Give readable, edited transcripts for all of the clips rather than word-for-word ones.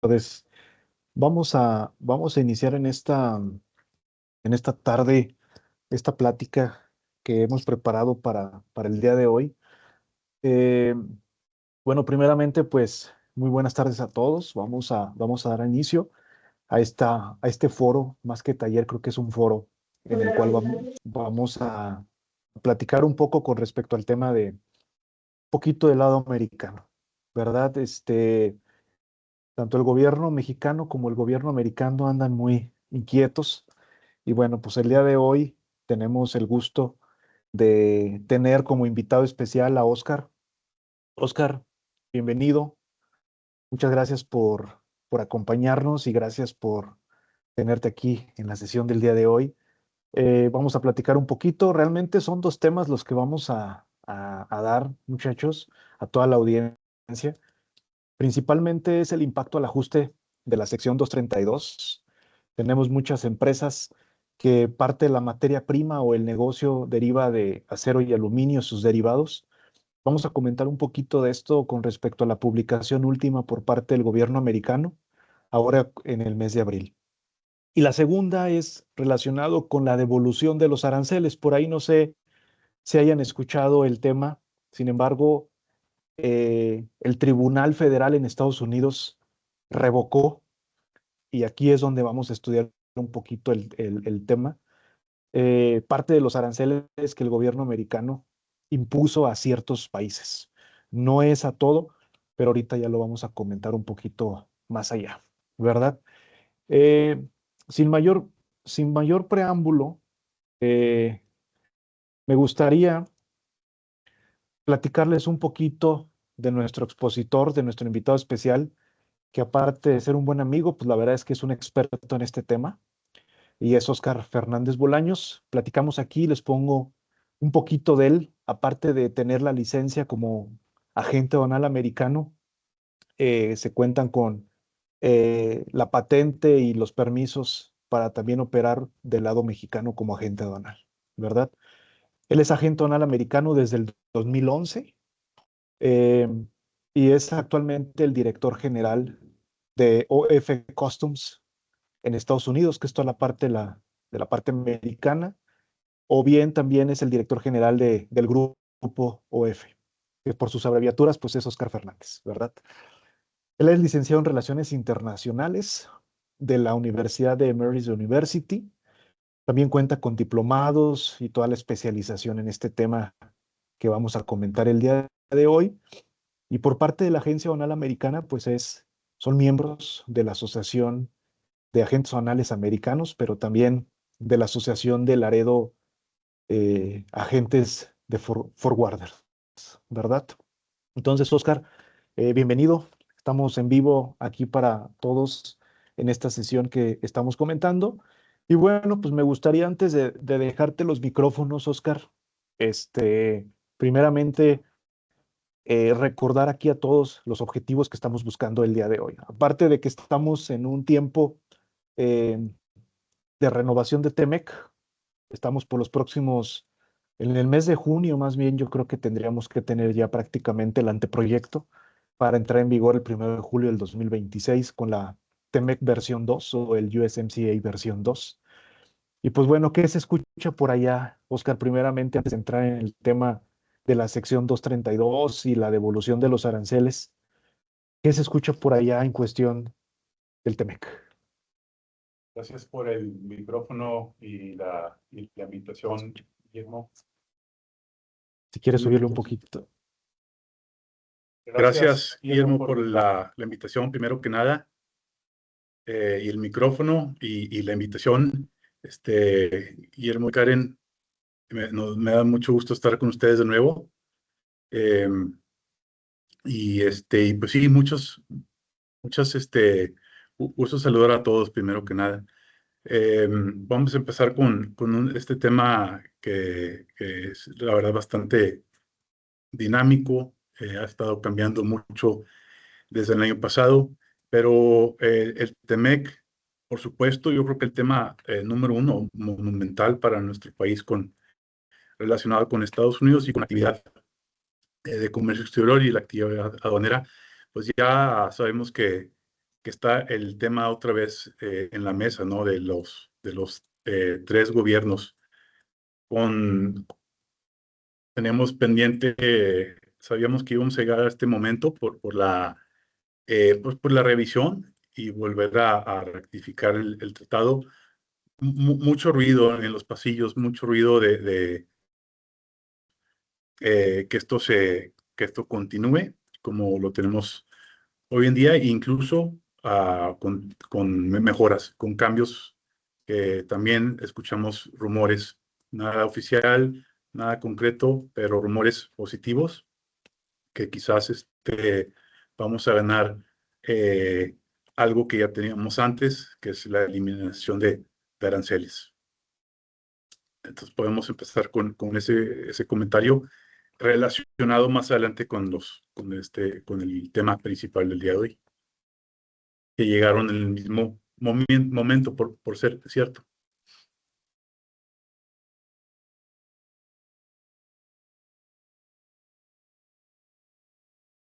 Entonces, vamos a iniciar en esta tarde, esta plática que hemos preparado para el día de hoy. Eh, bueno, primeramente, pues, muy buenas tardes a todos. Vamos a dar inicio a este foro, más que taller, creo que es un foro en el cual vamos a platicar un poco con respecto al tema de un poquito del lado americano, ¿verdad? Tanto el gobierno mexicano como el gobierno americano andan muy inquietos. Y bueno, pues el día de hoy tenemos el gusto de tener como invitado especial a Oscar. Oscar, bienvenido. Muchas gracias por acompañarnos y gracias por tenerte aquí en la sesión del día de hoy. Vamos a platicar un poquito. Realmente son dos temas los que vamos a dar, muchachos, a toda la audiencia. Principalmente es el impacto al ajuste de la sección 232. Tenemos muchas empresas que parte de la materia prima o el negocio deriva de acero y aluminio, sus derivados. Vamos a comentar un poquito de esto con respecto a la publicación última por parte del gobierno americano, ahora en el mes de abril. Y la segunda es relacionado con la devolución de los aranceles. Por ahí no sé si hayan escuchado el tema. Sin embargo, el Tribunal Federal en Estados Unidos revocó, y aquí es donde vamos a estudiar un poquito el tema, parte de los aranceles que el gobierno americano impuso a ciertos países. No es a todo, pero ahorita ya lo vamos a comentar un poquito más allá, ¿verdad? Eh, sin mayor, sin mayor preámbulo, eh, me gustaría platicarles un poquito de nuestro expositor, de nuestro invitado especial, que aparte de ser un buen amigo, pues la verdad es que es un experto en este tema, y es Oscar Fernández Bolaños. Platicamos aquí, les pongo un poquito de él, aparte de tener la licencia como agente aduanal americano, se cuentan con la patente y los permisos para también operar del lado mexicano como agente aduanal, ¿verdad? Él es agente aduanal americano desde el 2011, eh, y es actualmente el director general de OF Customs en Estados Unidos, que es toda la parte de la parte americana, o bien también es el director general del grupo OF, que por sus abreviaturas pues es Oscar Fernández, ¿verdad? Él es licenciado en Relaciones Internacionales de la Universidad de Marist University. También cuenta con diplomados y toda la especialización en este tema que vamos a comentar el día de hoy. Y por parte de la Agencia Aduanal Americana, pues son miembros de la Asociación de Agentes Aduanales Americanos, pero también de la Asociación de Laredo, Agentes de Forwarders, ¿verdad? Entonces, Oscar, bienvenido. Estamos en vivo aquí para todos en esta sesión que estamos comentando. Y bueno, pues me gustaría antes de dejarte los micrófonos, Oscar, primeramente recordar aquí a todos los objetivos que estamos buscando el día de hoy. Aparte de que estamos en un tiempo eh, de renovación de TEMEC, estamos por los próximos, en el mes de junio más bien, yo creo que tendríamos que tener ya prácticamente el anteproyecto para entrar en vigor el 1 de julio del 2026 con la TEMEC versión 2 o el USMCA versión 2. Y pues bueno, ¿qué se escucha por allá, Oscar? Primeramente, antes de entrar en el tema de la sección 232 y la devolución de los aranceles, ¿qué se escucha por allá en cuestión del TEMEC? Gracias por el micrófono y la invitación, Guillermo. Si quieres subirle un poquito. Gracias, Guillermo, por la invitación, primero que nada, y el micrófono y la invitación. Guillermo y Karen, me da mucho gusto estar con ustedes de nuevo. Eh, y pues sí, gusto saludar a todos, primero que nada. Vamos a empezar con este tema que es, la verdad, bastante dinámico, ha estado cambiando mucho desde el año pasado, pero el TEMEC, por supuesto, yo creo que el tema número uno, monumental para nuestro país, relacionado con Estados Unidos y con la actividad de comercio exterior y la actividad aduanera, pues ya sabemos que que está el tema otra vez en la mesa, ¿no? De los tres gobiernos. Tenemos pendiente, sabíamos que íbamos a llegar a este momento pues por la revisión y volver a rectificar el tratado. Mucho ruido en los pasillos, mucho ruido de que esto continúe como lo tenemos hoy en día, e incluso con mejoras, con cambios que también escuchamos rumores, nada oficial, nada concreto, pero rumores positivos que quizás vamos a ganar eh, algo que ya teníamos antes, que es la eliminación de aranceles. Entonces podemos empezar con ese comentario relacionado más adelante con el tema principal del día de hoy, que llegaron en el mismo momento, por ser cierto.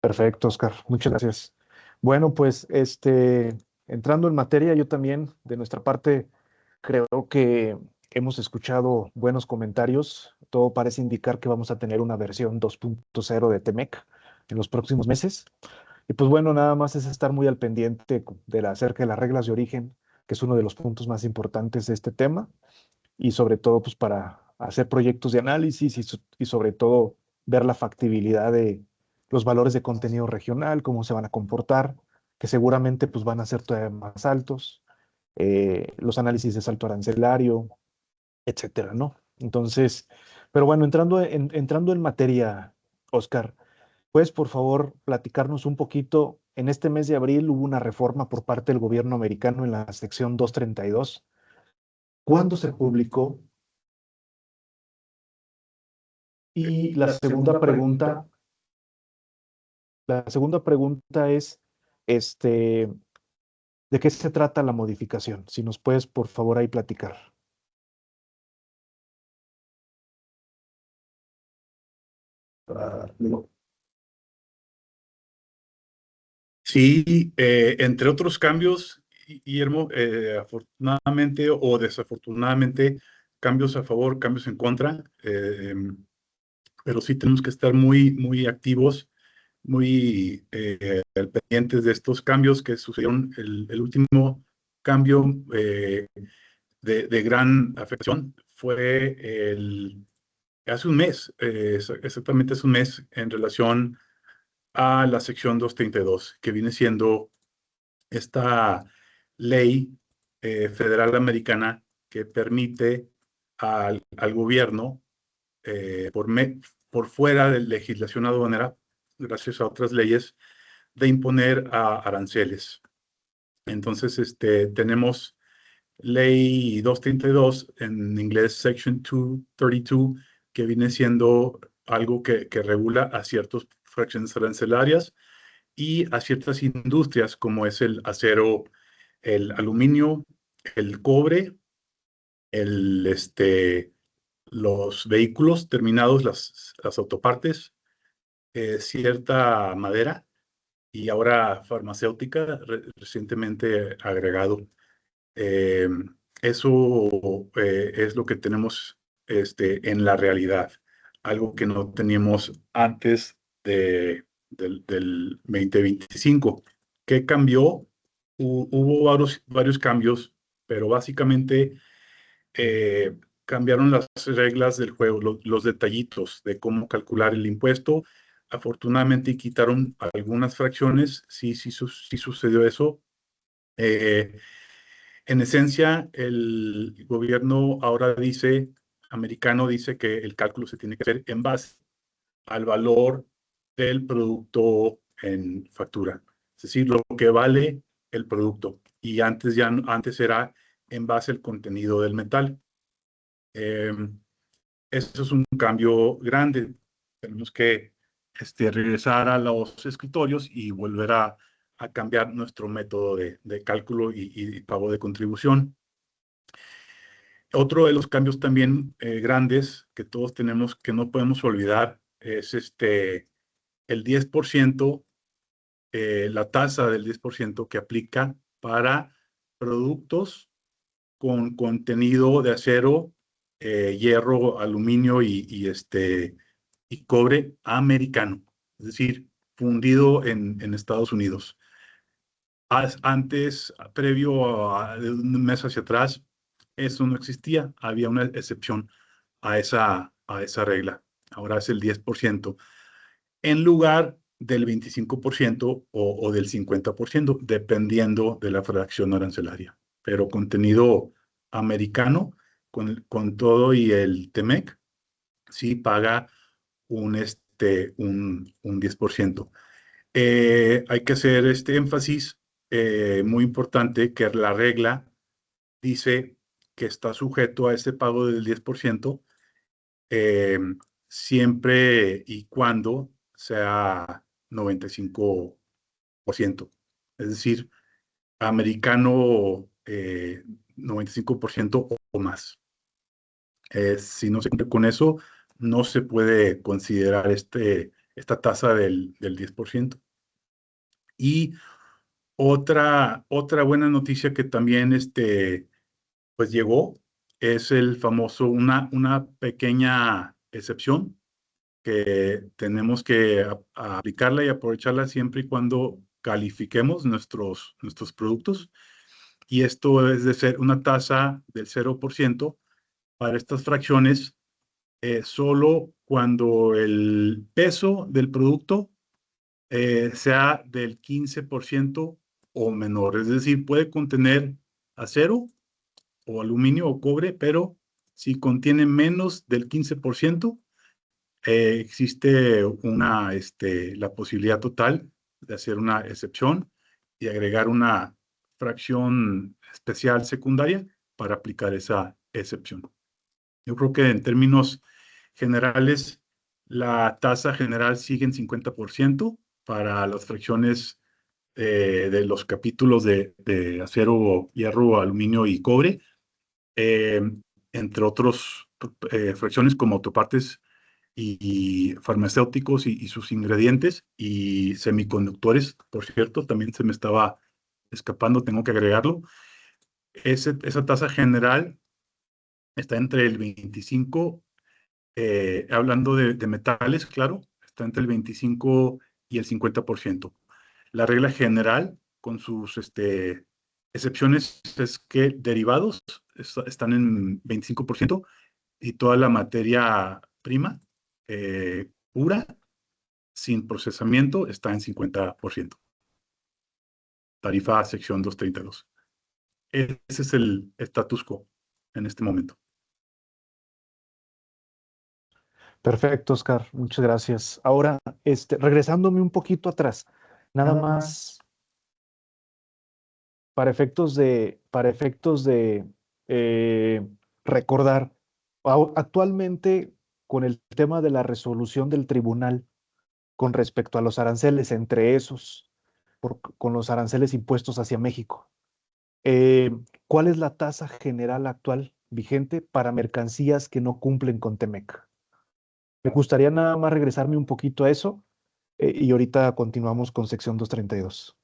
Perfecto, Oscar. Muchas gracias. Bueno, pues entrando en materia, yo también, de nuestra parte, creo que hemos escuchado buenos comentarios. Todo parece indicar que vamos a tener una versión 2.0 de Temec en los próximos meses. Y pues bueno, nada más es estar muy al pendiente acerca de las reglas de origen, que es uno de los puntos más importantes de este tema, y sobre todo pues para hacer proyectos de análisis y sobre todo ver la factibilidad de los valores de contenido regional, cómo se van a comportar, que seguramente pues van a ser todavía más altos, los análisis de salto arancelario, etcétera, ¿no? Entonces, pero bueno, entrando en materia, Oscar, ¿puedes por favor platicarnos un poquito? En este mes de abril hubo una reforma por parte del gobierno americano en la sección 232. ¿Cuándo se publicó? Y la segunda pregunta es, este, ¿de qué se trata la modificación? Si nos puedes, por favor, ahí platicar. Digo, Sí, entre otros cambios, Guillermo, afortunadamente o desafortunadamente, cambios a favor, cambios en contra, pero sí tenemos que estar muy activos, muy al pendientes de estos cambios que sucedieron. El último cambio de gran afección fue hace un mes, exactamente hace un mes, en relación a la sección 232, que viene siendo esta ley federal americana que permite al gobierno, por fuera de legislación aduanera, gracias a otras leyes, de imponer aranceles. Entonces, tenemos ley 232, en inglés Section 232, que viene siendo algo que regula a ciertas fracciones arancelarias y a ciertas industrias como es el acero, el aluminio, el cobre, los vehículos terminados, las autopartes, cierta madera y ahora farmacéutica recientemente agregado. Eh, Eso es lo que tenemos en la realidad, algo que no teníamos antes del 2025. ¿Qué cambió? Hubo varios cambios, pero básicamente eh, cambiaron las reglas del juego, los detallitos de cómo calcular el impuesto. Afortunadamente quitaron algunas fracciones, sí sucedió eso. Eh, en esencia, el gobierno ahora americano dice que el cálculo se tiene que hacer en base al valor del producto en factura, es decir, lo que vale el producto. Y antes era en base al contenido del metal. Eh, Eso es un cambio grande. Tenemos que regresar a los escritorios y volver a cambiar nuestro método de cálculo y pago de contribución. Otro de los cambios también grandes que todos tenemos, que no podemos olvidar, es el 10% la tasa del 10% que aplica para productos con contenido de acero, hierro, aluminio y cobre americano, es decir, fundido en Estados Unidos. Antes, previo de un mes hacia atrás, eso no existía. Había una excepción a esa regla. Ahora es el 10%, en lugar del 25% o del 50%, dependiendo de la fracción arancelaria. Pero contenido americano, con todo y el TEMEC, sí paga un 10%. Hay que hacer este énfasis muy importante, que la regla dice que está sujeto a este pago del 10%, eh, siempre y cuando sea 95%. Es decir, americano, 95% o más. Si no se cumple con eso, no se puede considerar esta tasa del 10%. Y otra buena noticia que también pues llegó es el famoso, una pequeña excepción que tenemos que aplicarla y aprovecharla siempre y cuando califiquemos nuestros productos. Y esto es de ser una tasa del 0% para estas fracciones, solo cuando el peso del producto sea del 15% o menor. Es decir, puede contener acero o aluminio o cobre, pero si contiene menos del 15%, existe la posibilidad total de hacer una excepción y agregar una fracción especial secundaria para aplicar esa excepción. Yo creo que en términos generales, la tasa general sigue en 50% para las fracciones de los capítulos de acero, hierro, aluminio y cobre, eh, entre otros fracciones como autopartes y farmacéuticos y sus ingredientes y semiconductores, por cierto, también se me estaba escapando, tengo que agregarlo. Esa tasa general está entre el 25, hablando de metales, claro, está entre el 25 y el 50%. La regla general, con sus excepciones, es que derivados están en 25% y toda la materia prima pura, sin procesamiento, está en 50%. Tarifa sección 232. Ese es el status quo en este momento. Perfecto, Oscar, muchas gracias. Ahora, regresándome un poquito atrás, nada más para efectos de eh, recordar, actualmente con el tema de la resolución del tribunal con respecto a los aranceles, entre esos, con los aranceles impuestos hacia México, eh, ¿cuál es la tasa general actual vigente para mercancías que no cumplen con TEMEC? Me gustaría nada más regresarme un poquito a eso, y ahorita continuamos con sección 232.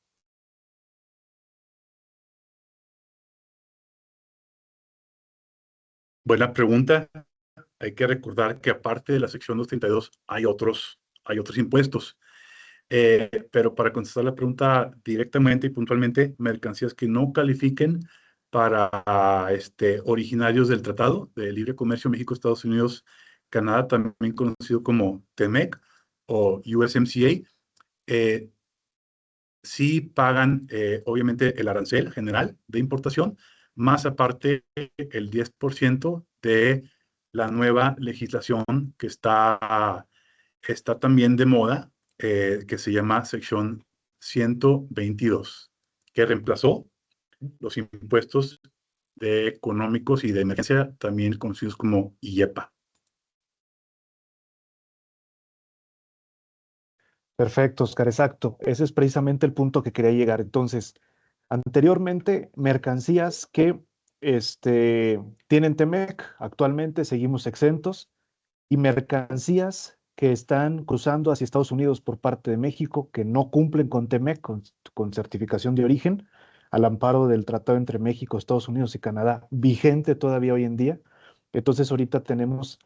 Buena pregunta. Hay que recordar que aparte de la sección 232 hay otros impuestos. Pero para contestar la pregunta directamente y puntualmente, mercancías que no califiquen para originarios del Tratado de Libre Comercio México, Estados Unidos, Canadá, también conocido como TEMEC o USMCA, sí pagan, obviamente, el arancel general de importación, más aparte el 10% de la nueva legislación que está también de moda, que se llama sección 122, que reemplazó los impuestos económicos y de emergencia, también conocidos como IEPA. Perfecto, Oscar, exacto. Ese es precisamente el punto que quería llegar. Entonces, anteriormente, mercancías que tienen TEMEC, actualmente seguimos exentos, y mercancías que están cruzando hacia Estados Unidos por parte de México, que no cumplen con TEMEC, con certificación de origen, al amparo del tratado entre México, Estados Unidos y Canadá, vigente todavía hoy en día. Entonces ahorita tenemos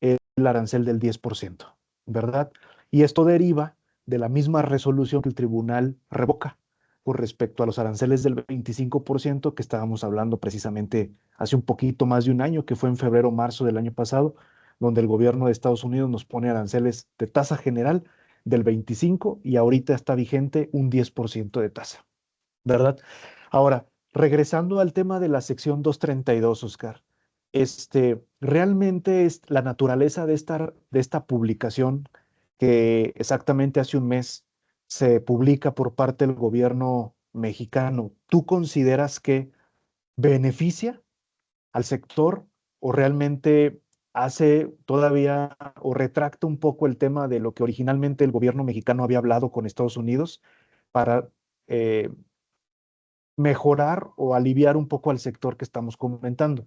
el arancel del 10%, ¿verdad? Y esto deriva de la misma resolución que el tribunal revoca con respecto a los aranceles del 25% que estábamos hablando precisamente hace un poquito más de un año, que fue en febrero o marzo del año pasado, donde el gobierno de Estados Unidos nos pone aranceles de tasa general del 25 y ahorita está vigente un 10% de tasa, ¿verdad? Ahora, regresando al tema de la sección 232, Oscar, realmente es la naturaleza de esta publicación que exactamente hace un mes se publica por parte del gobierno mexicano. ¿Tú consideras que beneficia al sector o realmente hace todavía o retracta un poco el tema de lo que originalmente el gobierno mexicano había hablado con Estados Unidos para eh, mejorar o aliviar un poco al sector que estamos comentando?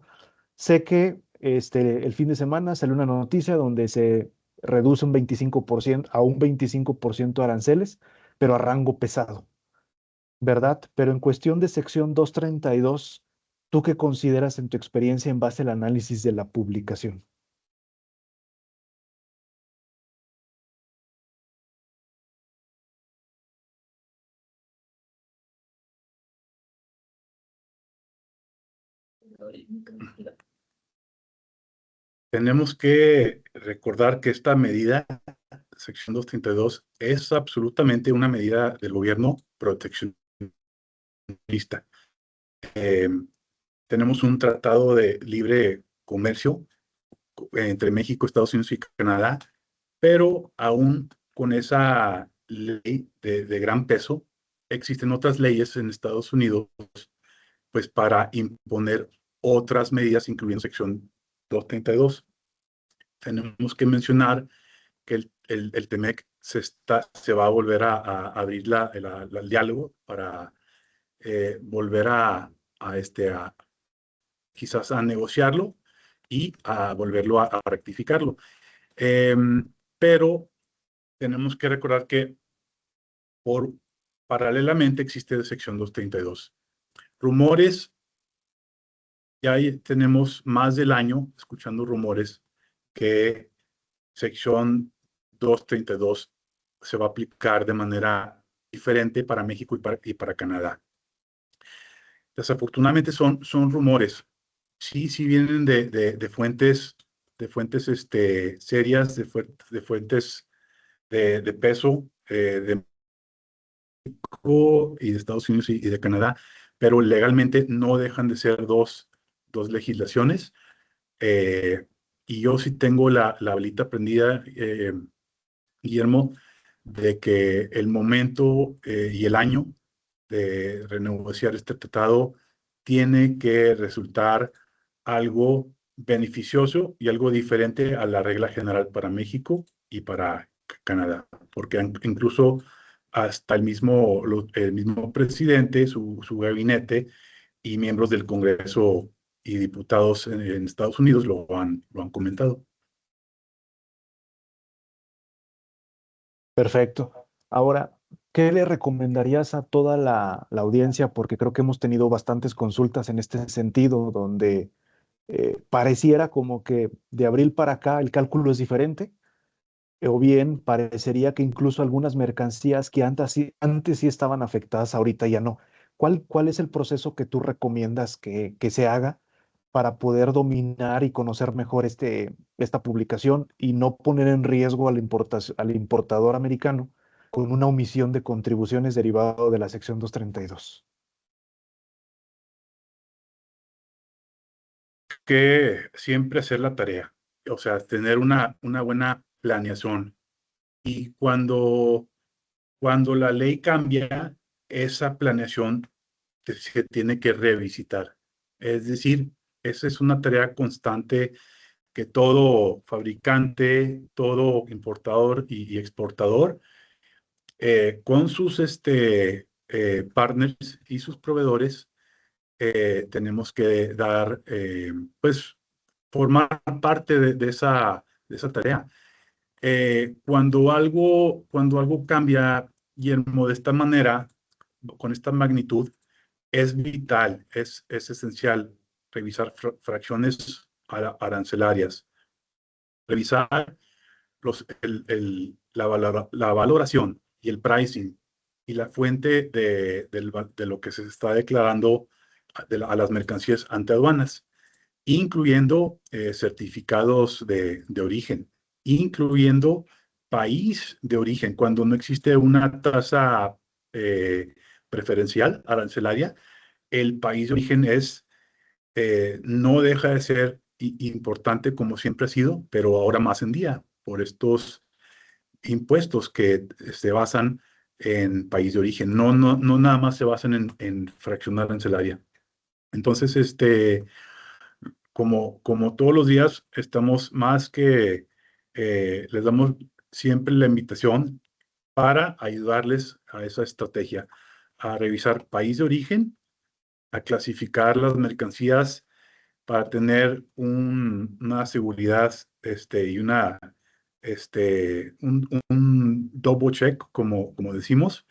Sé que el fin de semana salió una noticia donde se reduce un 25% a un 25% de aranceles, pero a rango pesado, ¿verdad? Pero en cuestión de sección 232, ¿tú qué consideras en tu experiencia en base al análisis de la publicación? Tenemos que recordar que esta medida, sección 232, es absolutamente una medida del gobierno proteccionista. Eh, Tenemos un tratado de libre comercio entre México, Estados Unidos y Canadá, pero aún con esa ley de gran peso, existen otras leyes en Estados Unidos, pues para imponer otras medidas, incluyendo sección 232. Tenemos que mencionar que el TEMEC se va a volver a abrir el diálogo para volver a quizás a negociarlo y a volverlo a rectificarlo. Pero tenemos que recordar que por, paralelamente existe la sección 232. Rumores, ya tenemos más del año escuchando rumores que sección 232 se va a aplicar de manera diferente para México y para Canadá. Desafortunadamente son rumores. Sí, sí vienen de fuentes serias, de fuentes de peso de México y de Estados Unidos y de Canadá, pero legalmente no dejan de ser dos legislaciones. Eh, y yo sí tengo la velita prendida, Guillermo, de que el momento y el año de renegociar este tratado tiene que resultar algo beneficioso y algo diferente a la regla general para México y para Canadá, porque incluso hasta el mismo presidente, su gabinete y miembros del Congreso y diputados en Estados Unidos lo han comentado. Perfecto. Ahora, ¿qué le recomendarías a toda la audiencia? Porque creo que hemos tenido bastantes consultas en este sentido, donde pareciera como que de abril para acá el cálculo es diferente, o bien parecería que incluso algunas mercancías que antes sí estaban afectadas, ahorita ya no. ¿Cuál es el proceso que tú recomiendas que se haga para poder dominar y conocer mejor esta publicación y no poner en riesgo al importador americano con una omisión de contribuciones derivado de la sección 232? Que siempre hacer la tarea, o sea, tener una buena planeación. Y cuando la ley cambia, esa planeación se tiene que revisitar. Es decir, esa es una tarea constante que todo fabricante, todo importador y exportador, con sus partners y sus proveedores, tenemos que pues, formar parte de esa tarea. Cuando algo cambia, Guillermo, de esta manera, con esta magnitud, es vital, es esencial revisar fracciones arancelarias, revisar la valoración y el pricing y la fuente de lo que se está declarando a las mercancías ante aduanas, incluyendo certificados de origen, incluyendo país de origen. Cuando no existe una tasa eh, preferencial arancelaria, el país de origen no deja de ser importante como siempre ha sido, pero ahora más en día, por estos impuestos que se basan en país de origen, no nada más se basan en fracción arancelaria. Entonces, como todos los días, estamos más que, les damos siempre la invitación para ayudarles a esa estrategia, a revisar país de origen, a clasificar las mercancías para tener una seguridad y un double check, como decimos,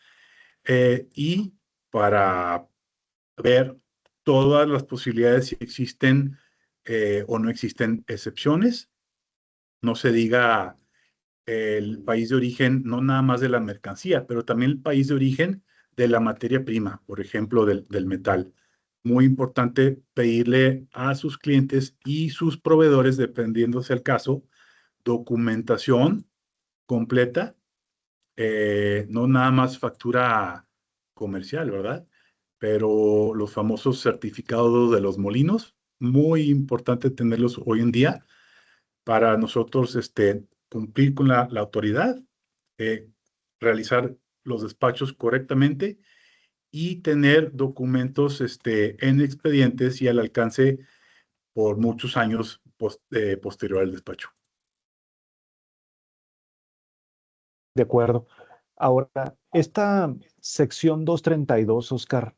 y para ver todas las posibilidades si existen o no existen excepciones. No se diga el país de origen, no nada más de la mercancía, pero también el país de origen de la materia prima, por ejemplo, del metal. Muy importante pedirle a sus clientes y sus proveedores, dependiendo sea el caso, documentación completa, no nada más factura comercial, ¿verdad? Pero los famosos certificados de los molinos, muy importante tenerlos hoy en día para nosotros cumplir con la autoridad, eh, realizar los despachos correctamente y tener documentos en expedientes y al alcance por muchos años posterior al despacho. De acuerdo. Ahora, esta sección 232, Oscar,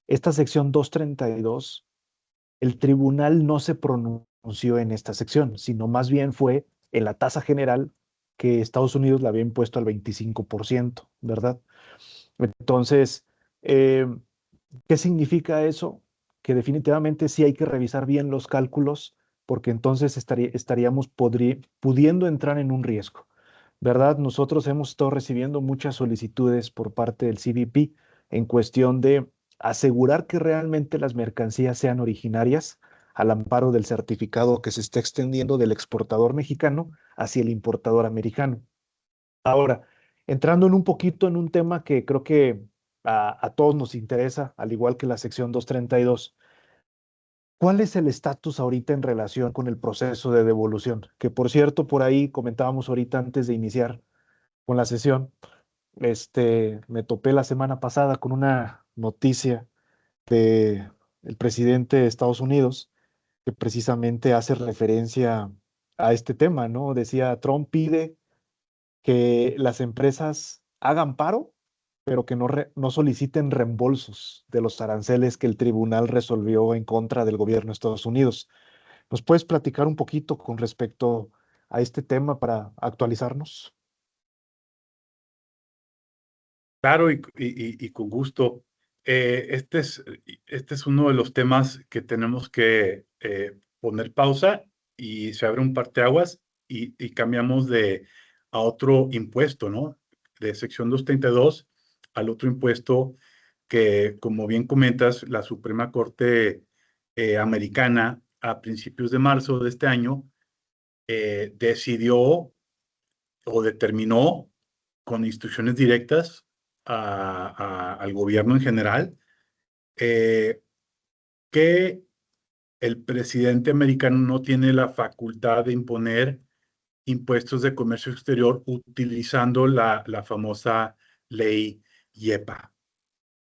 esta sección 232, el tribunal no se pronunció en esta sección, sino más bien fue en la tasa general que Estados Unidos le había impuesto al 25%, ¿verdad? Entonces, eh, ¿qué significa eso? Que definitivamente sí hay que revisar bien los cálculos, porque entonces estaríamos pudiendo entrar en un riesgo, ¿verdad? Nosotros hemos estado recibiendo muchas solicitudes por parte del CBP en cuestión de asegurar que realmente las mercancías sean originarias al amparo del certificado que se está extendiendo del exportador mexicano hacia el importador americano. Ahora, entrando en un poquito en un tema que creo que a todos nos interesa, al igual que la sección 232, ¿cuál es el estatus ahorita en relación con el proceso de devolución? Que por cierto, por ahí comentábamos ahorita antes de iniciar con la sesión, me topé la semana pasada con una noticia de el presidente de Estados Unidos que precisamente hace referencia a este tema, ¿no? Decía, Trump pide que las empresas hagan paro, pero que no soliciten reembolsos de los aranceles que el tribunal resolvió en contra del gobierno de Estados Unidos. ¿Nos puedes platicar un poquito con respecto a este tema para actualizarnos? Claro, y con gusto. Este es uno de los temas que tenemos que poner pausa y se abre un parteaguas y cambiamos a otro impuesto, ¿no? De sección 232 al otro impuesto que, como bien comentas, la Suprema Corte americana a principios de marzo de este año decidió o determinó con instrucciones directas al gobierno en general eh, que el presidente americano no tiene la facultad de imponer impuestos de comercio exterior utilizando la famosa ley IEPA.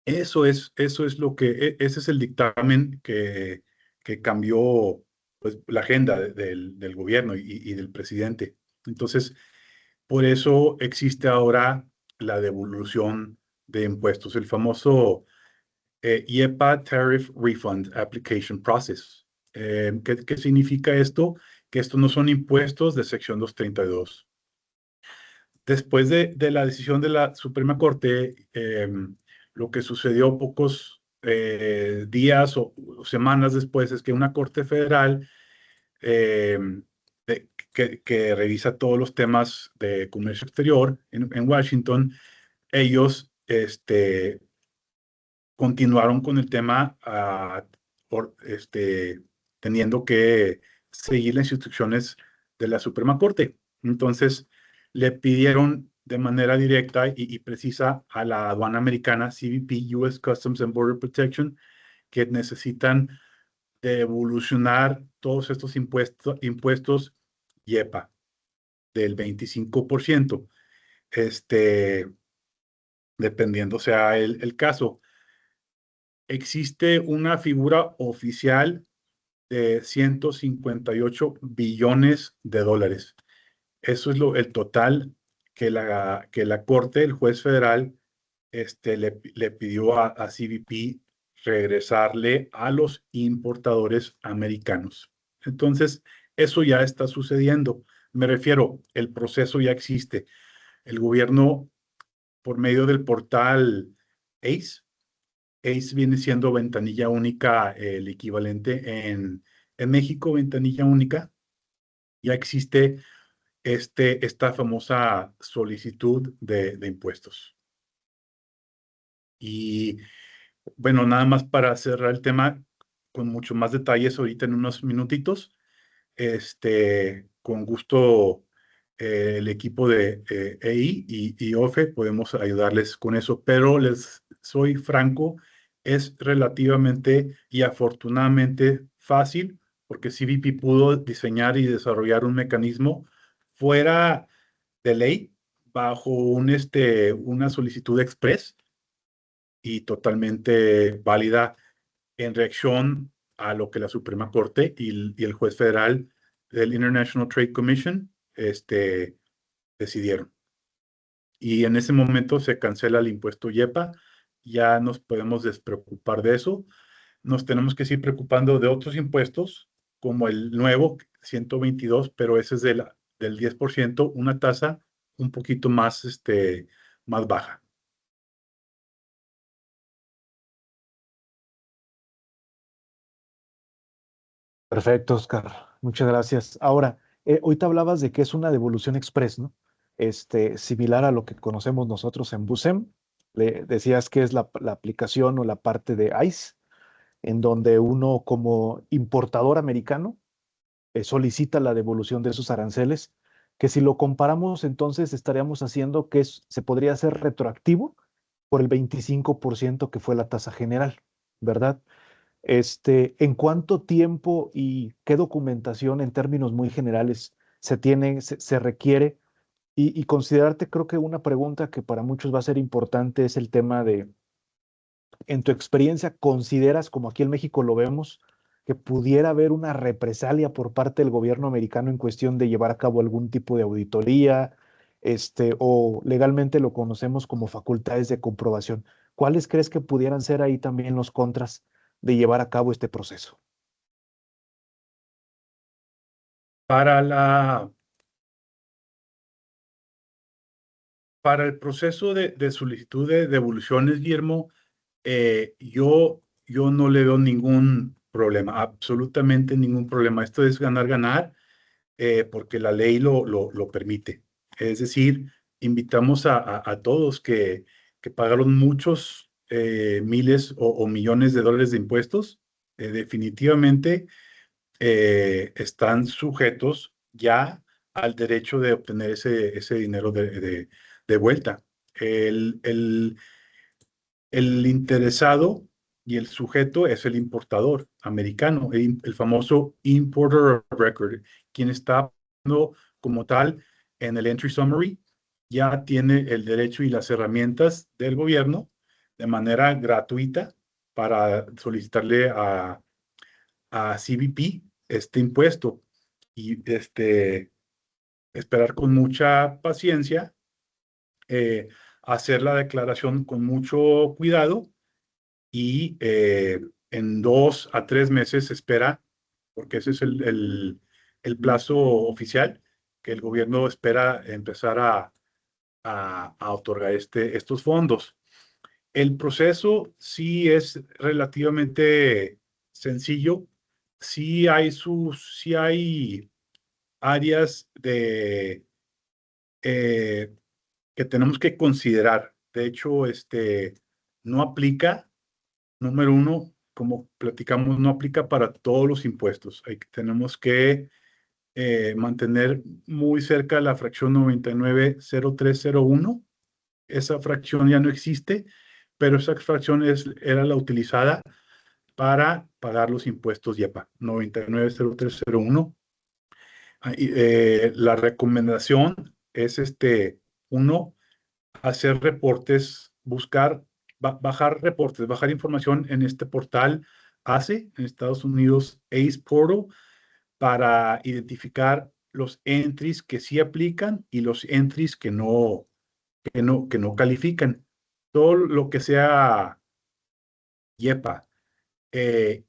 Ese es el dictamen que cambió pues, la agenda del gobierno y del presidente. Entonces, por eso existe ahora la devolución de impuestos, el famoso IEPA Tariff Refund Application Process. ¿Qué significa esto? Que estos no son impuestos de sección 232. Después de la decisión de la Suprema Corte, lo que sucedió pocos días o semanas después es que una Corte Federal eh, que revisa todos los temas de comercio exterior en Washington, ellos continuaron con el tema teniendo que seguir las instrucciones de la Suprema Corte. Entonces, le pidieron de manera directa y precisa a la aduana americana, CBP, US Customs and Border Protection, que necesitan devolucionar todos estos impuestos IEPA del 25%, dependiendo sea el caso. Existe una figura oficial de 158 billones de dólares. Eso es el total que la Corte, el juez federal, le pidió a CBP regresarle a los importadores americanos. Entonces, eso ya está sucediendo. Me refiero, el proceso ya existe. El gobierno, por medio del portal ACE, ACE viene siendo ventanilla única, el equivalente en México, ventanilla única. Ya existe esta famosa solicitud de impuestos. Y bueno, nada más para cerrar el tema con mucho más detalles ahorita en unos minutitos. Con gusto, el equipo de EI y OFE podemos ayudarles con eso, pero les soy franco, es relativamente y afortunadamente fácil porque CBP pudo diseñar y desarrollar un mecanismo fuera de ley bajo una solicitud express y totalmente válida en reacción a lo que la Suprema Corte y el juez federal del International Trade Commission decidieron. Y en ese momento se cancela el impuesto IEPA, ya nos podemos despreocupar de eso. Nos tenemos que seguir preocupando de otros impuestos, como el nuevo 122, pero ese es del 10%, una tasa un poquito más baja. Perfecto, Oscar. Muchas gracias. Ahora, ahorita hablabas de que es una devolución express, ¿no? Similar a lo que conocemos nosotros en Busem. Le decías que es la aplicación o la parte de ICE, en donde uno como importador americano solicita la devolución de esos aranceles, que si lo comparamos, entonces estaríamos haciendo que se podría hacer retroactivo por el 25% que fue la tasa general, ¿verdad? ¿En cuánto tiempo y qué documentación en términos muy generales se tiene, se requiere? Y considerarte, creo que una pregunta que para muchos va a ser importante es el tema de, en tu experiencia, ¿consideras, como aquí en México lo vemos, que pudiera haber una represalia por parte del gobierno americano en cuestión de llevar a cabo algún tipo de auditoría, o legalmente lo conocemos como facultades de comprobación? ¿Cuáles crees que pudieran ser ahí también los contras de llevar a cabo este proceso? Para para el proceso de solicitud de devoluciones, Guillermo, yo no le veo ningún problema, absolutamente ningún problema. Esto es ganar, ganar, porque la ley lo permite. Es decir, invitamos a todos que pagaron muchos miles o millones de dólares de impuestos, definitivamente están sujetos ya al derecho de obtener ese dinero de vuelta. El, el, el interesado y el sujeto es el importador americano, el famoso Importer of Record, quien está como tal en el Entry Summary, ya tiene el derecho y las herramientas del gobierno de manera gratuita para solicitarle a CBP este impuesto y esperar con mucha paciencia, eh, hacer la declaración con mucho cuidado y en 2 a 3 meses se espera, porque ese es el plazo oficial, que el gobierno espera empezar a otorgar estos fondos. El proceso sí es relativamente sencillo. Sí hay áreas eh, que tenemos que considerar. De hecho, no aplica, número uno, como platicamos, no aplica para todos los impuestos. Tenemos que mantener muy cerca la fracción 990301. Esa fracción ya no existe, pero esa fracción era la utilizada para pagar los impuestos IEPA 990301. La recomendación es uno, hacer reportes, bajar reportes, bajar información en este portal ACE, en Estados Unidos, ACE Portal, para identificar los entries que sí aplican y los entries que no califican. Todo lo que sea YEPA. eh,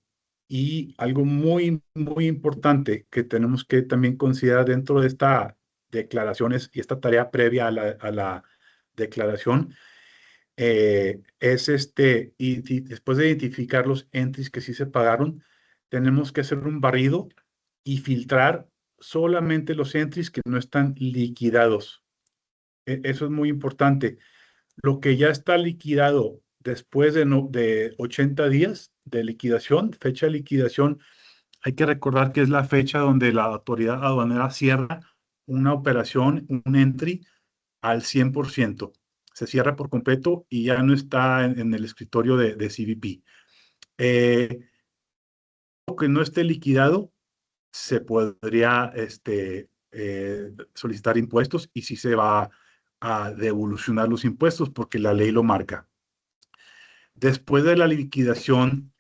y algo muy, muy importante que tenemos que también considerar dentro de esta declaraciones y esta tarea previa a la declaración es y después de identificar los entries que sí se pagaron, tenemos que hacer un barrido y filtrar solamente los entries que no están liquidados. Eso es muy importante. Lo que ya está liquidado después de 80 días de liquidación, fecha de liquidación, hay que recordar que es la fecha donde la autoridad aduanera cierra una operación, un entry al 100%. Se cierra por completo y ya no está en el escritorio de CBP. Lo que no esté liquidado, se podría solicitar impuestos y sí se va a devolucionar los impuestos porque la ley lo marca. Después de la liquidación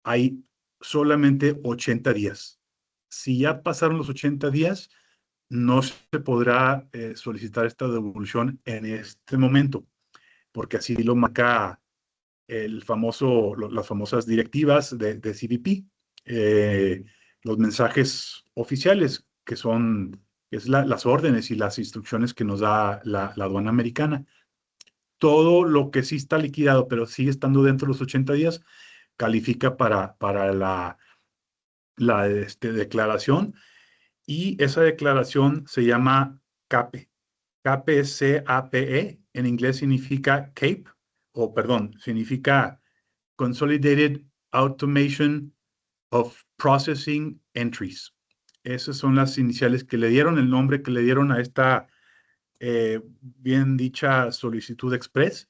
hay solamente 80 días. Si ya pasaron los 80 días, no se podrá solicitar esta devolución en este momento, porque así lo marca las famosas directivas de CBP, los mensajes oficiales, las órdenes y las instrucciones que nos da la aduana americana. Todo lo que sí está liquidado, pero sigue estando dentro de los 80 días, califica para la declaración, y esa declaración se llama CAPE. CAPE es CAPE, en inglés significa CAPE, o perdón, significa Consolidated Automation of Processing Entries. Esas son las iniciales que le dieron, el nombre que le dieron a esta bien dicha solicitud express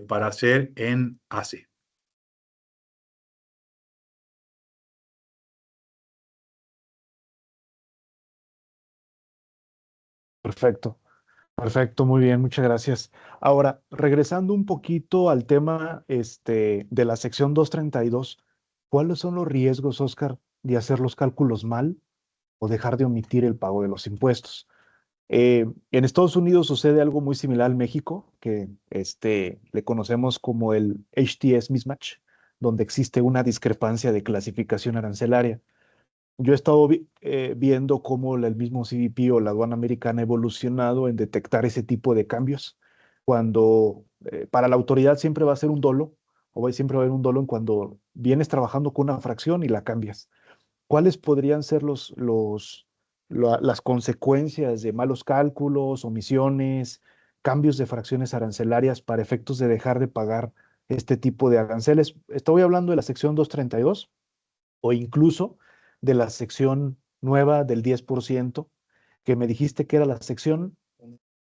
para hacer en ACE. Perfecto, perfecto, muy bien, muchas gracias. Ahora, regresando un poquito al tema de la sección 232, ¿cuáles son los riesgos, Oscar, de hacer los cálculos mal o dejar de omitir el pago de los impuestos? En Estados Unidos sucede algo muy similar al México, que le conocemos como el HTS mismatch, donde existe una discrepancia de clasificación arancelaria. Yo he estado viendo cómo el mismo CBP o la aduana americana ha evolucionado en detectar ese tipo de cambios, cuando para la autoridad siempre va a ser un dolo, siempre va a haber un dolo en cuando vienes trabajando con una fracción y la cambias. ¿Cuáles podrían ser las consecuencias de malos cálculos, omisiones, cambios de fracciones arancelarias para efectos de dejar de pagar este tipo de aranceles? Estoy hablando de la sección 232 o incluso de la sección nueva del 10%, que me dijiste que era la sección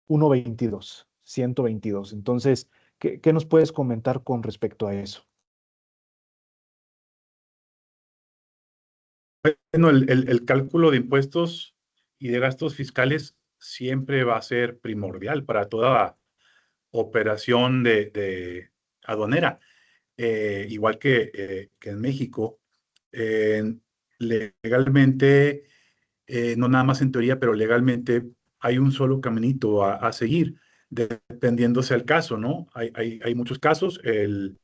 122. Entonces, ¿qué nos puedes comentar con respecto a eso? Bueno, el cálculo de impuestos y de gastos fiscales siempre va a ser primordial para toda operación de aduanera. Igual que en México, eh, legalmente, no nada más en teoría, pero legalmente hay un solo caminito a seguir, dependiéndose al caso, ¿no? Hay muchos casos, el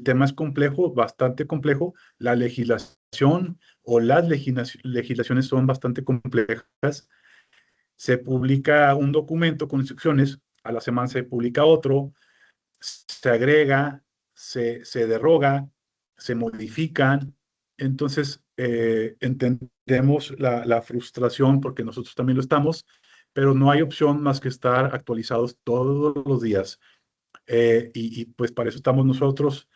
tema es complejo, bastante complejo, la legislación o las legislaciones son bastante complejas. se publica un documento con instrucciones, a la semana se publica otro, se agrega, se deroga, se modifican. Entonces, entendemos la frustración porque nosotros también lo estamos, pero no hay opción más que estar actualizados todos los días. Pues para eso estamos nosotros,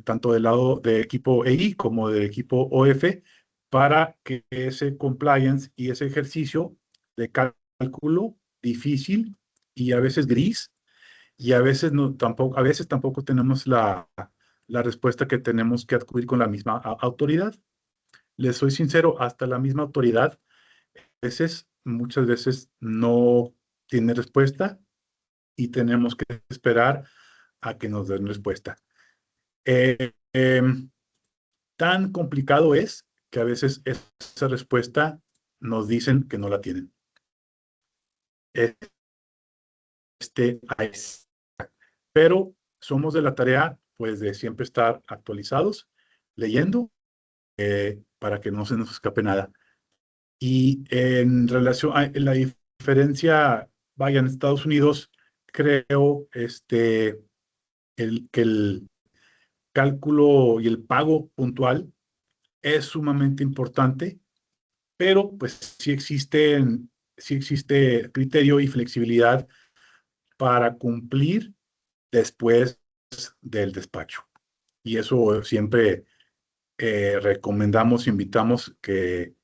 tanto del lado de equipo EI como del equipo OF, para que ese compliance y ese ejercicio de cálculo difícil y a veces gris, y a veces, no, tampoco, a veces tampoco tenemos la respuesta que tenemos que acudir con la misma autoridad. Les soy sincero, hasta la misma autoridad, muchas veces no tiene respuesta y tenemos que esperar a que nos den respuesta. Eh, em, Tan complicado es que a veces esa respuesta nos dicen que no la tienen. Ahí pero somos de la tarea, pues, de siempre estar actualizados, leyendo, para que no se nos escape nada. Y en relación a la diferencia, vaya, en Estados Unidos, creo que el cálculo y el pago puntual es sumamente importante, pero pues sí existe criterio y flexibilidad para cumplir después del despacho. Y eso siempre recomendamos, invitamos que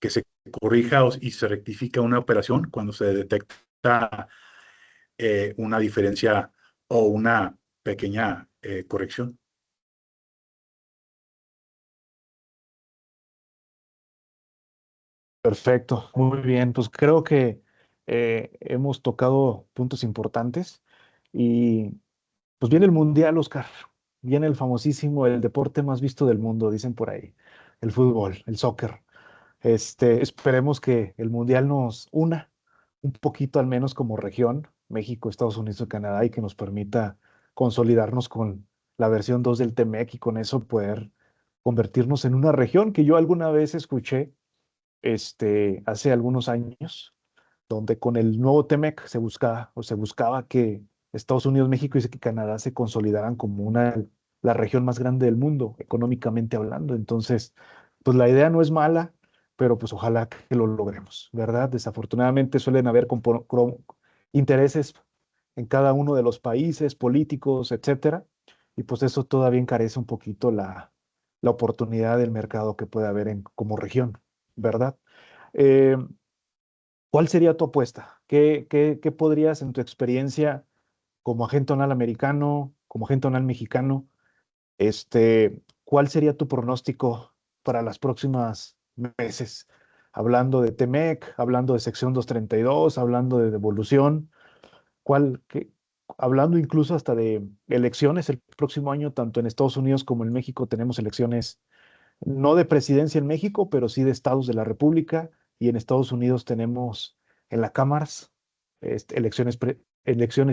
se corrija y se rectifica una operación cuando se detecta una diferencia o una pequeña corrección. Perfecto, muy bien. Pues creo que hemos tocado puntos importantes y pues viene el Mundial, Oscar. Viene el famosísimo, el deporte más visto del mundo, dicen por ahí, el fútbol, el soccer. Esperemos que el Mundial nos una un poquito al menos como región, México, Estados Unidos y Canadá, y que nos permita consolidarnos con la versión 2 del TEMEC y con eso poder convertirnos en una región que yo alguna vez escuché hace algunos años, donde con el nuevo TEMEC se buscaba o se buscaba que Estados Unidos, México y Canadá se consolidaran como la región más grande del mundo, económicamente hablando. Entonces, pues la idea no es mala, pero pues ojalá que lo logremos, ¿verdad? Desafortunadamente suelen haber intereses en cada uno de los países, políticos, etcétera, y pues eso todavía encarece un poquito la oportunidad del mercado que puede haber como región, ¿verdad? Eh, ¿Cuál sería tu apuesta? ¿Qué podrías, en tu experiencia como agente aduanal americano, como agente aduanal mexicano, cuál sería tu pronóstico para las próximas meses? Hablando de TEMEC, hablando de sección 232, hablando de devolución, ¿cuál, qué- hablando incluso hasta de elecciones el próximo año, tanto en Estados Unidos como en México tenemos elecciones no de presidencia en México, pero sí de estados de la República, y en Estados Unidos tenemos en la cámaras elecciones,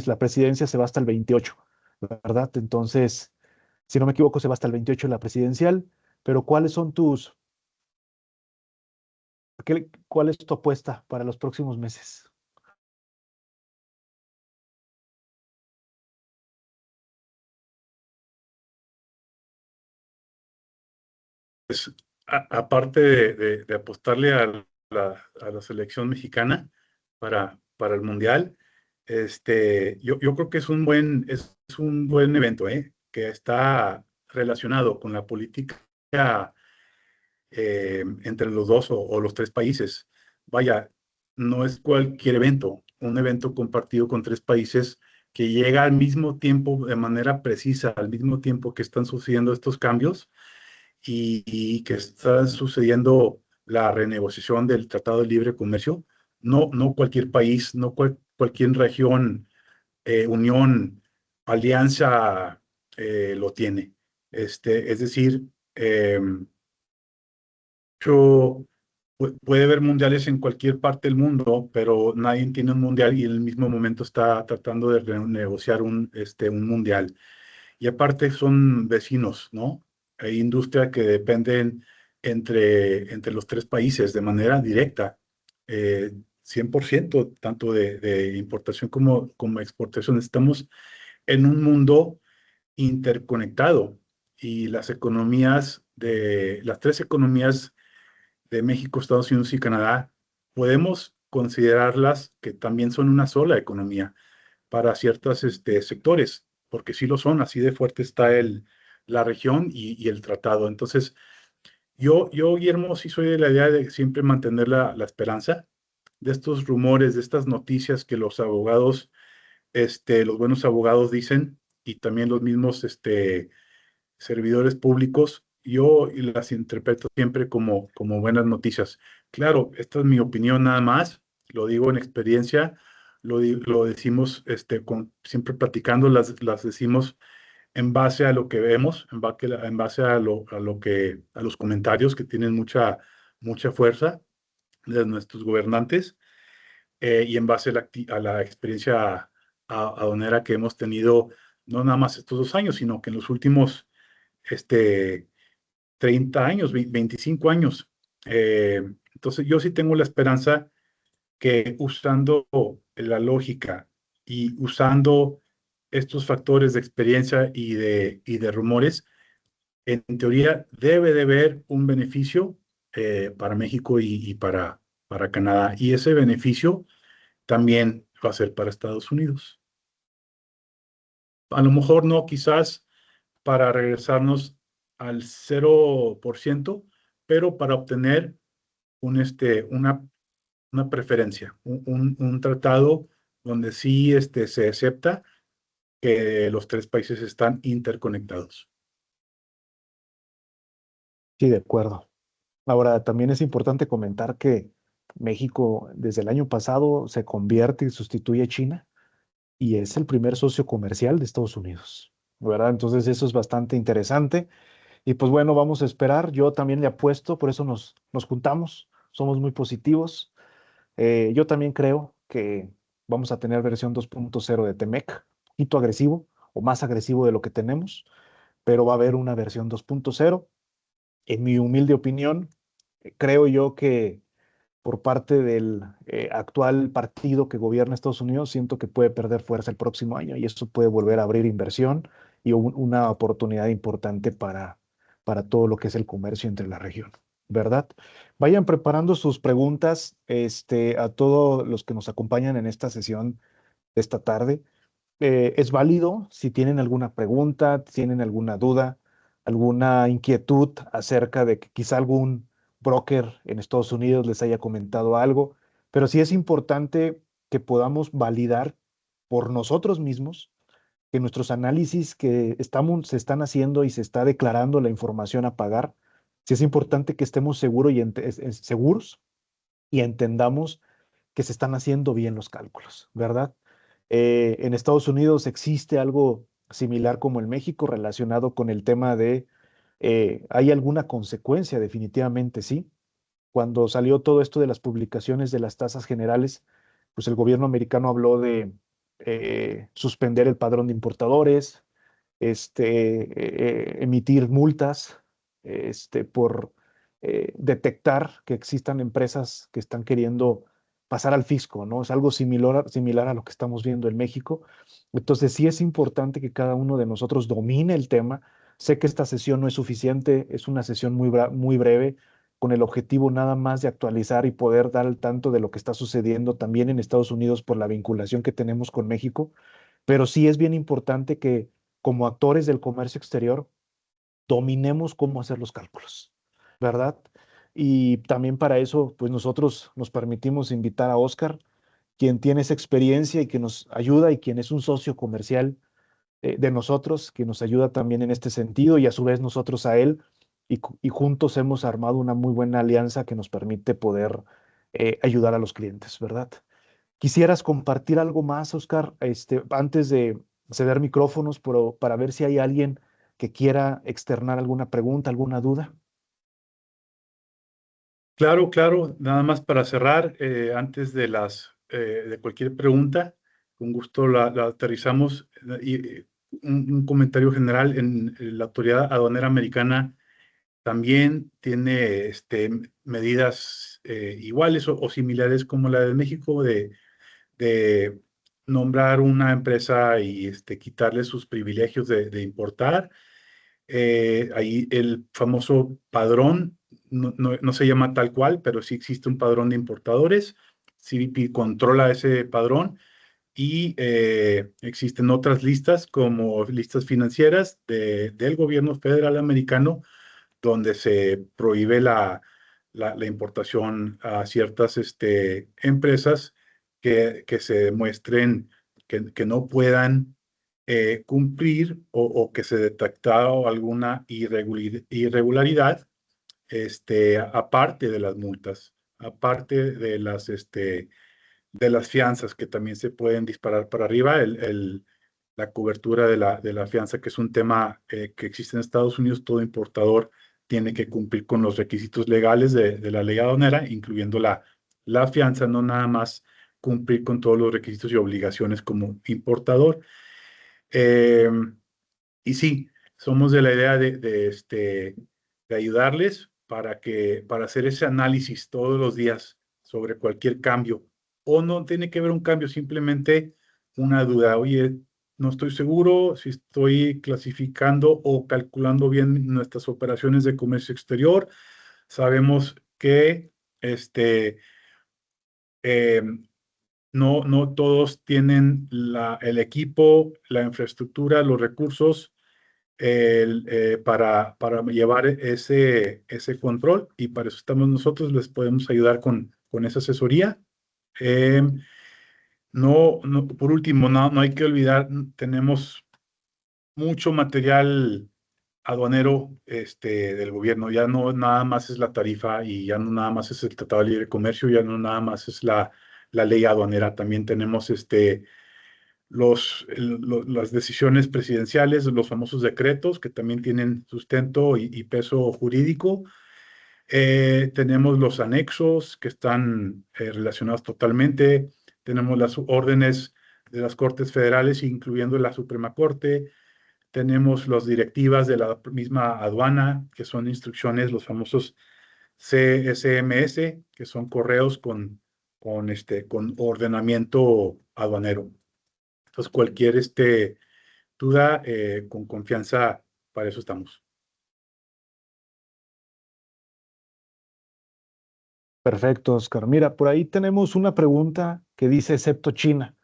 la presidencia se va hasta el 28, ¿verdad? Entonces, si no me equivoco, se va hasta el 28 la presidencial, pero ¿cuáles son cuál es tu apuesta para los próximos meses? Pues, aparte de apostarle a la selección mexicana para el Mundial, yo creo que es un buen evento, que está relacionado con la política entre los dos o los tres países. Vaya, no es cualquier evento, un evento compartido con tres países que llega al mismo tiempo, de manera precisa, al mismo tiempo que están sucediendo estos cambios y que está sucediendo la renegociación del Tratado de Libre Comercio. No cualquier país, no cualquier región, unión, alianza lo tiene. Es decir, puede haber mundiales en cualquier parte del mundo, pero nadie tiene un mundial y en el mismo momento está tratando de renegociar un mundial. Y aparte son vecinos, ¿no? Hay industria que dependen entre los tres países de manera directa. eh, 100%, tanto de importación como exportación. Estamos en un mundo interconectado y las tres economías de México, Estados Unidos y Canadá, podemos considerarlas que también son una sola economía para ciertos sectores, porque sí lo son, así de fuerte está la región y el tratado. Entonces, Guillermo, sí soy de la idea de siempre mantener la esperanza de estos rumores, de estas noticias que los abogados, los buenos abogados dicen, y también los mismos servidores públicos, yo las interpreto siempre como buenas noticias. Claro, esta es mi opinión nada más, lo digo en experiencia, lo decimos siempre platicando, las decimos en base a lo que vemos, en base a los comentarios que tienen mucha fuerza de nuestros gobernantes, y en base a la experiencia aduanera que hemos tenido, no nada más estos 2 años, sino que en los últimos este, 30 años, 25 años. Eh, entonces yo sí tengo la esperanza que usando la lógica y usando estos factores de experiencia y de rumores, en teoría debe de haber un beneficio para México y para Canadá. Y ese beneficio también va a ser para Estados Unidos. A lo mejor no, quizás para regresarnos al 0%, pero para obtener una preferencia, un tratado donde sí se acepta que los tres países están interconectados. Sí, de acuerdo. Ahora, también es importante comentar que México desde el año pasado se convierte y sustituye a China y es el primer socio comercial de Estados Unidos, ¿verdad? Entonces eso es bastante interesante. Y pues bueno, vamos a esperar. Yo también le apuesto, por eso nos juntamos, somos muy positivos. Yo también creo que vamos a tener versión 2.0 de Temec, un poquito agresivo o más agresivo de lo que tenemos, pero va a haber una versión 2.0. En mi humilde opinión, creo yo que por parte del actual partido que gobierna Estados Unidos, siento que puede perder fuerza el próximo año y eso puede volver a abrir inversión y una oportunidad importante para todo lo que es el comercio entre la región, ¿verdad? Vayan preparando sus preguntas, a todos los que nos acompañan en esta sesión de esta tarde. Es válido si tienen alguna pregunta, tienen alguna duda, alguna inquietud acerca de que quizá algún broker en Estados Unidos les haya comentado algo, pero sí es importante que podamos validar por nosotros mismos que nuestros análisis se están haciendo y se está declarando la información a pagar, sí es importante que estemos seguros y entendamos que se están haciendo bien los cálculos, ¿verdad? En Estados Unidos existe algo similar como en México relacionado con el tema de, ¿hay alguna consecuencia? Definitivamente sí. Cuando salió todo esto de las publicaciones de las tasas generales, pues el gobierno americano habló de suspender el padrón de importadores, emitir multas, por detectar que existan empresas que están queriendo pasar al fisco, ¿no? Es algo similar a lo que estamos viendo en México. Entonces, sí es importante que cada uno de nosotros domine el tema. Sé que esta sesión no es suficiente, es una sesión muy breve, con el objetivo nada más de actualizar y poder dar al tanto de lo que está sucediendo también en Estados Unidos por la vinculación que tenemos con México. Pero sí es bien importante que como actores del comercio exterior dominemos cómo hacer los cálculos, ¿verdad? Y también para eso, pues nosotros nos permitimos invitar a Oscar, quien tiene esa experiencia y que nos ayuda y quien es un socio comercial de nosotros, que nos ayuda también en este sentido y a su vez nosotros a él y juntos hemos armado una muy buena alianza que nos permite poder ayudar a los clientes, ¿verdad? ¿Quisieras compartir algo más, Oscar, antes de ceder micrófonos, pero para ver si hay alguien que quiera externar alguna pregunta, alguna duda? Claro, claro, nada más para cerrar, antes de cualquier pregunta, con gusto la aterrizamos. Un comentario general en la autoridad aduanera americana también tiene medidas iguales o similares como la de México de nombrar una empresa y quitarle sus privilegios de importar. Ahí el famoso padrón, no se llama tal cual, pero sí existe un padrón de importadores. CBP controla ese padrón y existen otras listas como listas financieras del gobierno federal americano donde se prohíbe la importación a ciertas empresas que se demuestren que no puedan cumplir o que se detectara alguna irregularidad, aparte de las multas, aparte de las fianzas que también se pueden disparar para arriba, la cobertura de la fianza, que es un tema que existe en Estados Unidos. Todo importador tiene que cumplir con los requisitos legales de la ley aduanera, incluyendo la fianza, no nada más cumplir con todos los requisitos y obligaciones como importador. Eh, y sí, somos de la idea de ayudarles para hacer ese análisis todos los días sobre cualquier cambio. O no tiene que ver un cambio, simplemente una duda. Oye, no estoy seguro si estoy clasificando o calculando bien nuestras operaciones de comercio exterior. Sabemos que eh, no todos tienen el equipo, la infraestructura, los recursos para llevar ese control, y para eso estamos nosotros. Les podemos ayudar con esa asesoría. Eh, por último, no hay que olvidar, tenemos mucho material aduanero del gobierno. Ya no nada más es la tarifa y ya no nada más es el Tratado de Libre Comercio, ya no nada más es la ley aduanera. También tenemos las decisiones presidenciales, los famosos decretos, que también tienen sustento y peso jurídico. Tenemos los anexos que están relacionados totalmente. Tenemos las órdenes de las Cortes Federales, incluyendo la Suprema Corte. Tenemos las directivas de la misma aduana, que son instrucciones, los famosos CSMS, que son correos con ordenamiento aduanero. Entonces, cualquier duda, con confianza, para eso estamos. Perfecto, Oscar. Mira, por ahí tenemos una pregunta que dice excepto China,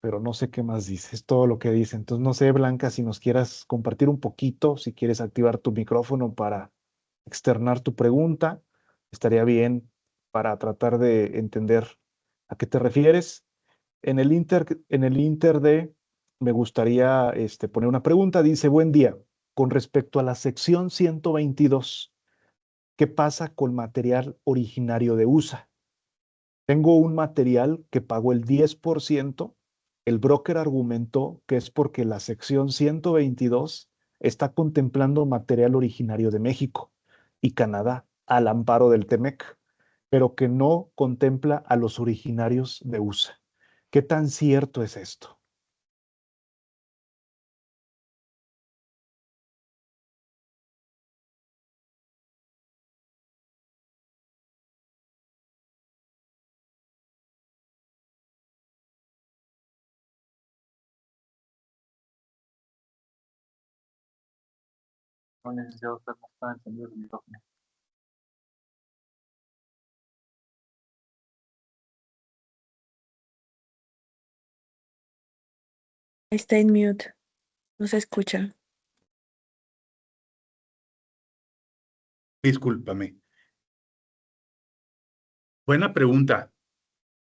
pero no sé qué más dice, es todo lo que dice. Entonces, no sé, Blanca, si nos quieras compartir un poquito, si quieres activar tu micrófono para externar tu pregunta, estaría bien para tratar de entender a qué te refieres. En el Inter de, me gustaría poner una pregunta. Dice, buen día. Con respecto a la sección 122, ¿qué pasa con material originario de USA? Tengo un material que pagó el 10%. El broker argumentó que es porque la sección 122 está contemplando material originario de México y Canadá al amparo del TEMEC, pero que no contempla a los originarios de USA. ¿Qué tan cierto es esto? No, licenciado, usted no está encendido el micrófono. Está en mute, no se escucha. Discúlpame. Buena pregunta.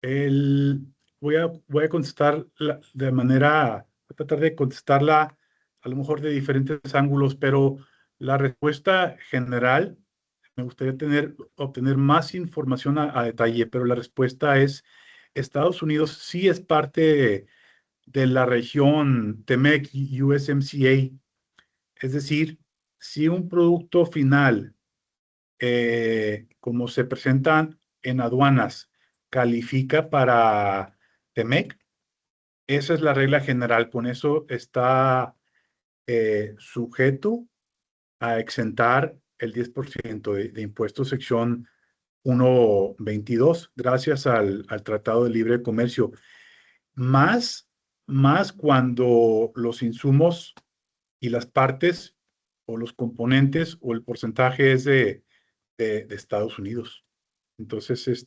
El, voy a contestar voy a tratar de contestarla a lo mejor de diferentes ángulos, pero la respuesta general, me gustaría obtener más información a detalle, pero la respuesta es: Estados Unidos sí es parte de la región TEMEC y USMCA. Es decir, si un producto final, como se presentan en aduanas, califica para TEMEC, esa es la regla general. Con eso está sujeto a exentar el 10% de impuestos, sección 122, gracias al Tratado de Libre Comercio. Más cuando los insumos y las partes o los componentes o el porcentaje es de Estados Unidos. Entonces,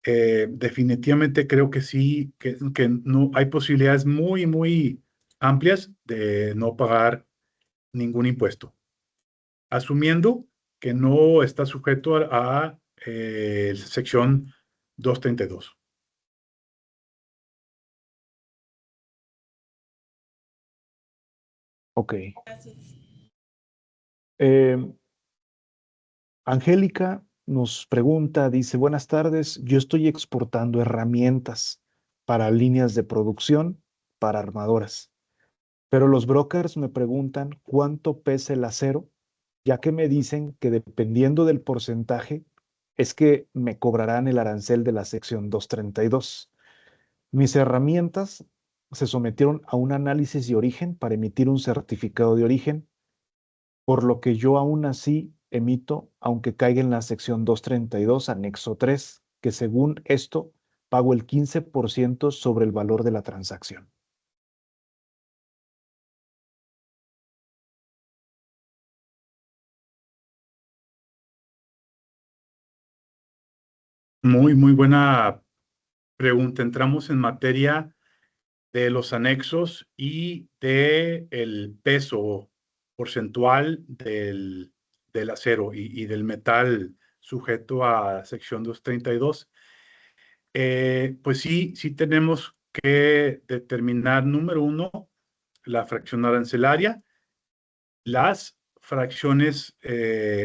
definitivamente creo que sí, que no, hay posibilidades muy, muy amplias de no pagar ningún impuesto, asumiendo que no está sujeto a sección 232. Ok. Eh, Angélica nos pregunta, dice, buenas tardes, yo estoy exportando herramientas para líneas de producción para armadoras, pero los brokers me preguntan cuánto pesa el acero, ya que me dicen que dependiendo del porcentaje es que me cobrarán el arancel de la sección 232. Mis herramientas se sometieron a un análisis de origen para emitir un certificado de origen, por lo que yo aún así emito, aunque caiga en la sección 232, anexo 3, que según esto pago el 15% sobre el valor de la transacción. Muy, muy buena pregunta. Entramos en materia de los anexos y de el peso porcentual del acero y del metal sujeto a sección 232. Pues sí, sí tenemos que determinar, número uno, la fracción arancelaria, las fracciones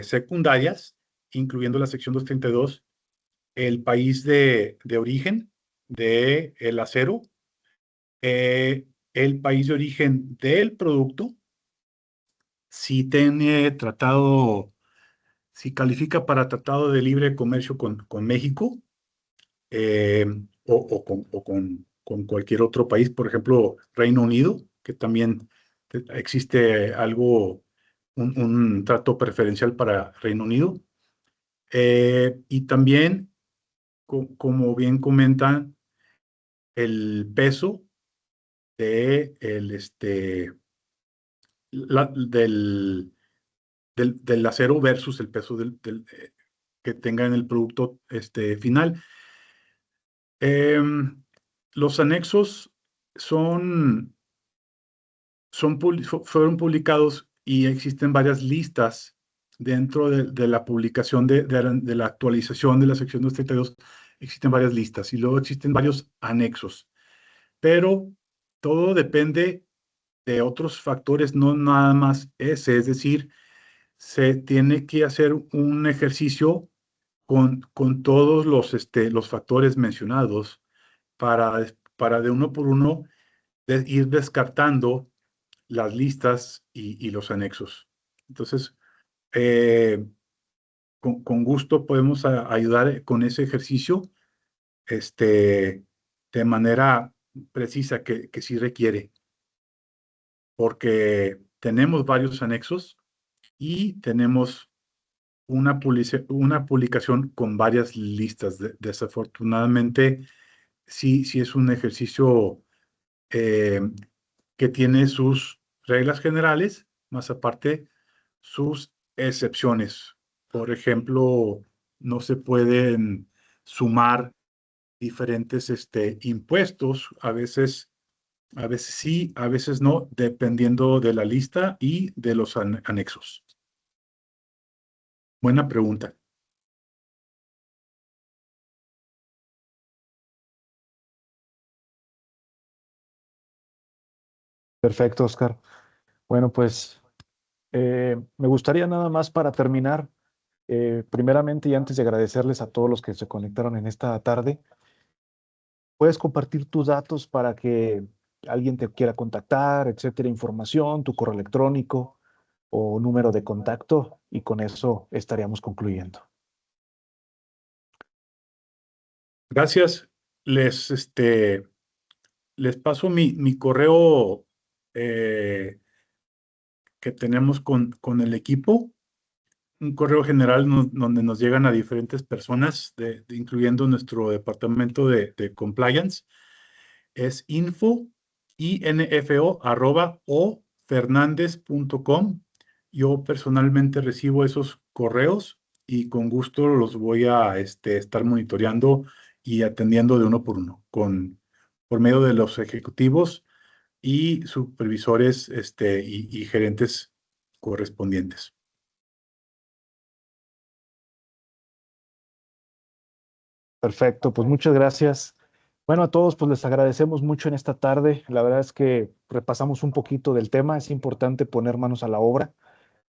secundarias, incluyendo la sección 232, el país de origen del acero, el país de origen del producto, si tiene tratado, si califica para tratado de libre comercio con México, eh, con cualquier otro país, por ejemplo, Reino Unido, que también existe algo, un trato preferencial para Reino Unido. Y también, como bien comentan, el peso de del acero versus el peso que tenga en el producto final. Los anexos fueron publicados y existen varias listas dentro de la publicación de la actualización de la sección 232. Existen varias listas y luego existen varios anexos, pero todo depende de otros factores, no nada más ese, es decir, se tiene que hacer un ejercicio con todos los factores mencionados para de uno por uno ir descartando las listas y los anexos. Entonces, con gusto podemos ayudar con ese ejercicio de manera precisa que sí requiere, porque tenemos varios anexos y tenemos una publicación con varias listas. Desafortunadamente, sí es un ejercicio eh, que tiene sus reglas generales, más aparte sus excepciones. Por ejemplo, no se pueden sumar diferentes impuestos, a veces sí, a veces no, dependiendo de la lista y de los anexos. Buena pregunta. Perfecto, Oscar. Bueno, pues me gustaría nada más para terminar, primeramente y antes de agradecerles a todos los que se conectaron en esta tarde, puedes compartir tus datos para que alguien te quiera contactar, etcétera, información, tu correo electrónico o número de contacto y con eso estaríamos concluyendo. Gracias. Les paso mi correo que tenemos con el equipo un correo general donde nos llegan a diferentes personas, incluyendo nuestro departamento de compliance. Es info, @ofernandez.com. Yo personalmente recibo esos correos y con gusto los voy a estar monitoreando y atendiendo de uno por uno, por medio de los ejecutivos y supervisores y gerentes correspondientes. Perfecto, pues muchas gracias. Bueno, a todos pues les agradecemos mucho en esta tarde. La verdad es que repasamos un poquito del tema. Es importante poner manos a la obra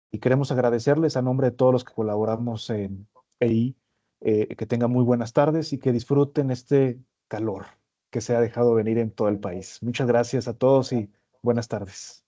y queremos agradecerles a nombre de todos los que colaboramos en EI, que tengan muy buenas tardes y que disfruten este calor que se ha dejado venir en todo el país. Muchas gracias a todos y buenas tardes.